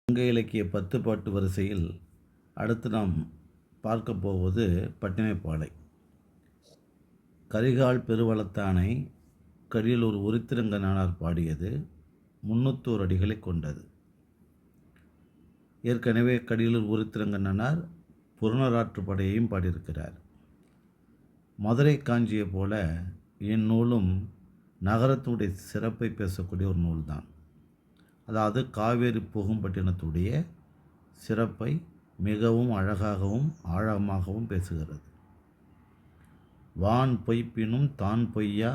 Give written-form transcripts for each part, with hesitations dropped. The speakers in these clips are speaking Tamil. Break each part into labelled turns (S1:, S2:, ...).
S1: சங்க இலக்கிய 10 பாட்டு வரிசையில் அடுத்து நாம் பார்க்க போவது பட்டினைப்பாலை. கரிகால் பெருவளத்தானை கடியலூர் உருத்திரங்க நானார் பாடியது 300 அடிகளை கொண்டது. ஏற்கனவே கடியலூர் உருத்திரங்க நானார் புறநராற்று படையையும் பாடியிருக்கிறார். மதுரை காஞ்சியை போல இந்நூலும் நகரத்துடைய சிறப்பை பேசக்கூடிய ஒரு நூல்தான். அதாவது காவேரி புகும்பட்டினத்துடைய சிறப்பை மிகவும் அழகாகவும் ஆழமாகவும் பேசுகிறது. வான் பொய்ப்பினும் தான் பொய்யா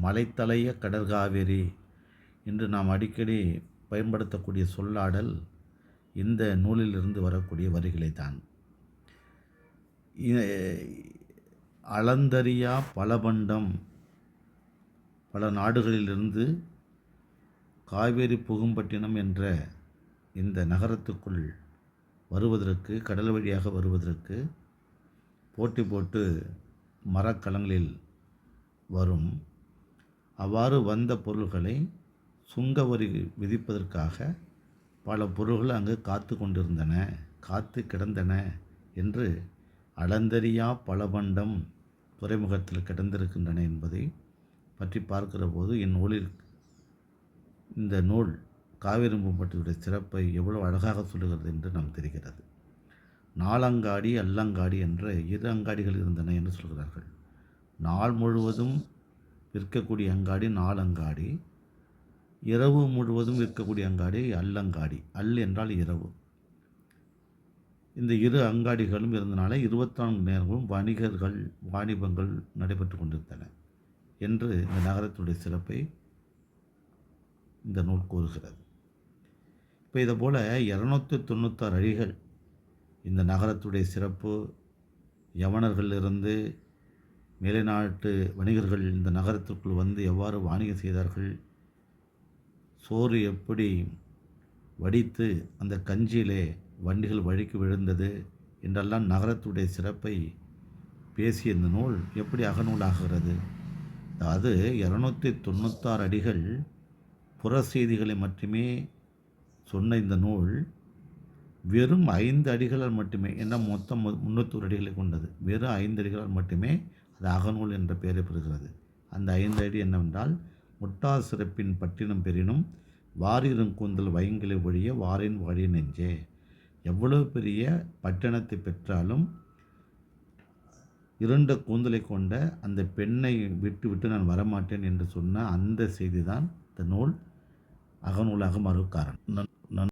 S1: மலைத்தலைய கடற்காவேரி என்று நாம் அடிக்கடி பயன்படுத்தக்கூடிய சொல்லாடல் இந்த நூலிலிருந்து வரக்கூடிய வரிகளை தான். அளந்தறியா பலபண்டம் பல நாடுகளிலிருந்து காவேரி புகும்பட்டினம் என்ற இந்த நகரத்துக்குள் வருவதற்கு, கடல் வழியாக வருவதற்கு போட்டி போட்டு மரக்கலங்களில் வரும். அவ்வாறு வந்த பொருள்களை சுங்க வரி விதிப்பதற்காக பல பொருள்கள் அங்கு காத்து கொண்டிருந்தன, காத்து கிடந்தன என்று அளந்தறியா பலபண்டம் துறைமுகத்தில் கிடந்திருக்கின்றன என்பதை பற்றி பார்க்கிற போது இந்நூலில் இந்த நூல் காவேரி பூம்பட்டினுடைய சிறப்பை எவ்வளவு அழகாக சொல்லுகிறது என்று நாம் தெரிகிறது. நாலங்காடி அல்லங்காடி என்ற 2 அங்காடிகள் இருந்தன என்று சொல்கிறார்கள். நாள் முழுவதும் விற்கக்கூடிய அங்காடி நாலங்காடி, இரவு முழுவதும் விற்கக்கூடிய அங்காடி அல்லங்காடி. அல் என்றால் இரவு. இந்த 2 அங்காடிகளும் இருந்தனால 24 நேரங்களும் வணிகர்கள் வாணிபங்கள் நடைபெற்று கொண்டிருந்தன என்று இந்த நகரத்துடைய சிறப்பை இந்த நூல் கூறுகிறது. இப்போ இதை போல் 296 அடிகள் இந்த நகரத்துடைய சிறப்பு, யவனர்களிலிருந்து மேலை நாட்டு வணிகர்கள் இந்த நகரத்திற்குள் வந்து எவ்வாறு வாணிகம் செய்தார்கள், சோறு எப்படி வடித்து அந்த கஞ்சியிலே வண்டிகள் வழிக்கு விழுந்தது என்றெல்லாம் நகரத்துடைய சிறப்பை பேசிய இந்த நூல் எப்படி அகநூலாகிறது. அது 296 அடிகள் புற செய்திகளை மட்டுமே சொன்ன இந்த நூல் வெறும் 5 அடிகளால் மட்டுமே, என்ன மொத்தம் 300 அடிகளை கொண்டது, வெறும் 5 அடிகளால் மட்டுமே அது அகநூல் என்ற பெயரை பெறுகிறது. அந்த 5 அடி என்னவென்றால், முட்டார் சிறப்பின் பட்டினம் பெறினும் வாரிரும் கூந்தல் வயங்கிலை ஒழிய வாரின் வாழிய நெஞ்சே. எவ்வளவு பெரிய பட்டணத்தை பெற்றாலும் இருண்ட கூந்தலை கொண்ட அந்த பெண்ணை விட்டு விட்டு நான் வரமாட்டேன் என்று சொன்ன அந்த செய்தி தான் இந்த நூல் அகநூலாக மறுக்காரன்.